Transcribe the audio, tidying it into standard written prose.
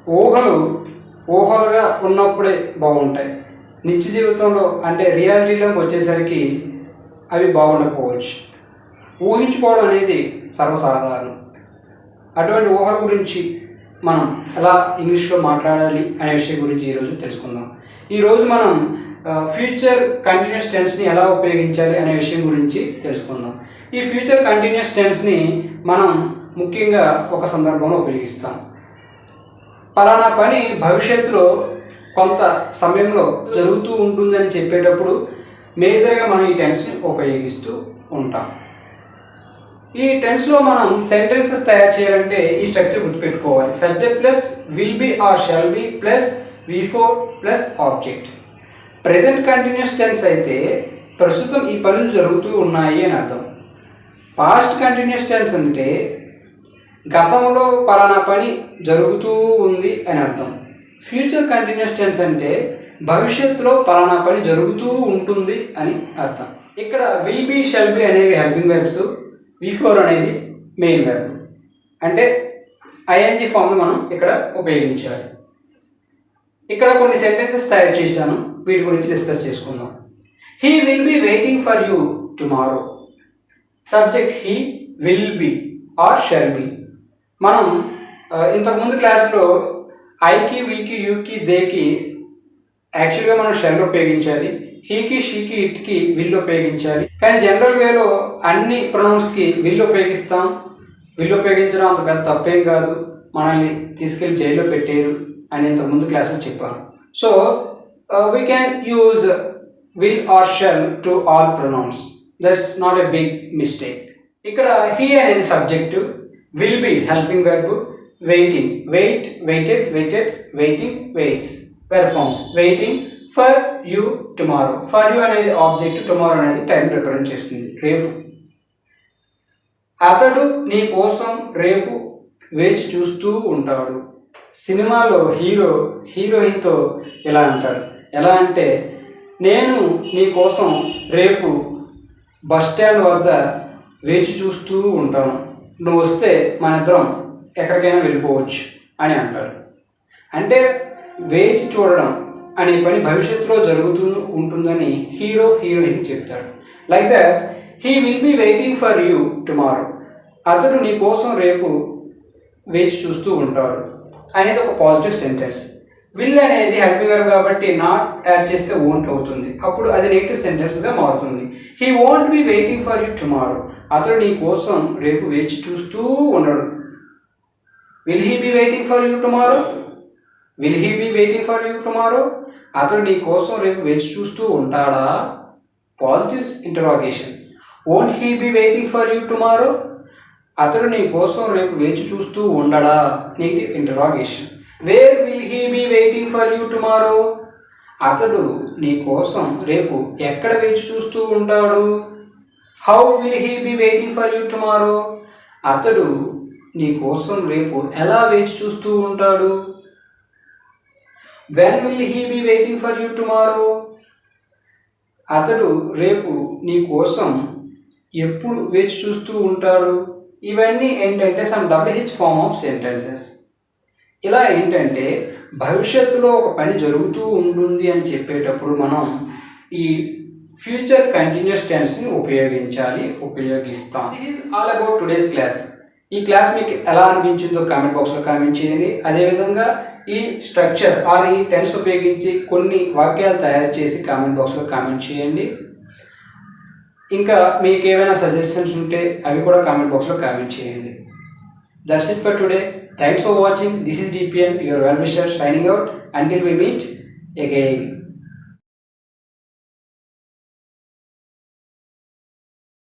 ఊహలు ఊహలుగా ఉన్నప్పుడే బాగుంటాయి. నిత్య జీవితంలో అంటే రియాలిటీలోకి వచ్చేసరికి అవి బాగుండకపోవచ్చు. ఊహించుకోవడం అనేది సర్వసాధారణం. అటువంటి ఊహల గురించి మనం ఎలా ఇంగ్లీష్లో మాట్లాడాలి అనే విషయం గురించి ఈరోజు తెలుసుకుందాం. ఈరోజు మనం ఫ్యూచర్ కంటిన్యూస్ టెన్స్ని ఎలా ఉపయోగించాలి అనే విషయం గురించి తెలుసుకుందాం. ఈ ఫ్యూచర్ కంటిన్యూస్ టెన్స్ని మనం ముఖ్యంగా ఒక సందర్భంలో ఉపయోగిస్తాం. పలానా పని భవిష్యత్తులో కొంత సమయంలో జరుగుతూ ఉంటుందని చెప్పేటప్పుడు మేజర్గా మనం ఈ టెన్స్ని ఉపయోగిస్తూ ఉంటాం. ఈ టెన్స్లో మనం సెంటెన్సెస్ తయారు చేయాలంటే ఈ స్ట్రక్చర్ గుర్తుపెట్టుకోవాలి. Subject plus will be or shall be plus V4 plus object. Present continuous tense అయితే ప్రస్తుతం ఈ పనులు జరుగుతూ ఉన్నాయి అని అర్థం. పాస్ట్ కంటిన్యూస్ టెన్స్ అంటే గతంలో పలానా పని జరుగుతూ ఉంది అని అర్థం. ఫ్యూచర్ కంటిన్యూస్ టెన్స్ అంటే భవిష్యత్తులో పలానా పని జరుగుతూ ఉంటుంది అని అర్థం. ఇక్కడ విల్ బి షల్ బి అనేవి హెల్పింగ్ వెర్బ్స్, V4 అనేది మెయిన్ వెర్బ్. అంటే ING ఫామ్ని మనం ఇక్కడ ఉపయోగించాలి. ఇక్కడ కొన్ని సెంటెన్సెస్ తయారు చేశాను, వీటి గురించి డిస్కస్ చేసుకుందాం. He will be waiting for you tomorrow. Subject he will be or shall be. మనం ఇంతకుముందు క్లాస్లో ఐకి వీకి యూకి దేకి యాక్చువల్గా మనం షెల్ ఉపయోగించాలి. హీకి షీకి ఇట్కి విల్ ఉపయోగించాలి. కానీ జనరల్ వేలో అన్ని ప్రొనౌన్స్కి విల్ ఉపయోగిస్తాం. విల్ ఉపయోగించడం అంత పెద్ద తప్పేం కాదు, మనల్ని తీసుకెళ్ళి జైల్లో పెట్టారు అని ఇంతకుముందు క్లాస్లో చెప్పాను. So we can use will or shall to all pronouns. That's not a big mistake. ఇక్కడ హీ అనేది subject, will be helping verb, waiting wait waited waited waiting waits verb forms. Waiting for you tomorrow. For you అనేది object, tomorrow అనేది time represent చేస్తుంది, రేపు. అతడు నీ కోసం రేపు వేచి చూస్తూ ఉంటాడు. సినిమాలో హీరో హీరోయిన్తో ఇలా అంటాడు. ఎలా అంటే, నేను నీ కోసం రేపు బస్ స్టాండ్ వద్ద వేచి చూస్తూ ఉంటాను, నువ్వు వస్తే మన ఇద్దరం ఎక్కడికైనా వెళ్ళిపోవచ్చు అని అంటాడు. అంటే వేచి చూడడం అనే పని భవిష్యత్తులో జరుగుతూ ఉంటుందని హీరో హీరోయిన్ చెప్తాడు. Like that he will be waiting for you tomorrow. అతడు నీ కోసం రేపు వేచి చూస్తూ ఉంటాడు అనేది ఒక పాజిటివ్ సెంటెన్స్. విల్ అనేది హెల్పింగ్ వెర్బ్ కాబట్టి నాట్ యాడ్ చేస్తే వోంట్ అవుతుంది, అప్పుడు అది నెగిటివ్ సెంటెన్స్గా మారుతుంది. He won't be waiting for you tomorrow. అతడు నీ కోసం రేపు వేచి చూస్తూ ఉండడు. Will he be waiting for you tomorrow? Will he be waiting for you tomorrow? అతడు నీ కోసం రేపు వేచి చూస్తూ ఉంటాడా? Positive interrogation. Won't he be waiting for you tomorrow? అతడు నీ కోసం రేపు వేచి చూస్తూ ఉండడా? Negative interrogation. Where will he be waiting for you tomorrow? అతడు నీ కోసం రేపు ఎక్కడ వేచి చూస్తూ ఉంటాడు? How will he be waiting for you tomorrow? అతడు నీ కోసం రేపు ఎలా వేచి చూస్తూ ఉంటాడు? When will he be waiting for you tomorrow? అతడు రేపు నీ కోసం ఎప్పుడు వేచి చూస్తూ ఉంటాడు? ఇవన్నీ ఏంటంటే some WH form of sentences. ఇలా ఏంటంటే భవిష్యత్తులో ఒక పని జరుగుతూ ఉంటుంది అని చెప్పేటప్పుడు మనం ఈ ఫ్యూచర్ కంటిన్యూస్ టెన్స్ని ఉపయోగిస్తాం. This is all about today's class. ఈ క్లాస్ మీకు ఎలా అనిపించిందో కామెంట్ బాక్స్లో కామెంట్ చేయండి. అదేవిధంగా ఈ స్ట్రక్చర్ ఆర్ ఈ టెన్స్ ఉపయోగించి కొన్ని వాక్యాలు తయారు చేసి కామెంట్ బాక్స్లో కామెంట్ చేయండి. ఇంకా మీకు ఏమైనా సజెషన్స్ ఉంటే అవి కూడా కామెంట్ బాక్స్లో కామెంట్ చేయండి. That's it for today. Thanks for watching. This is DPN, your well wisher, signing out. Until we meet again.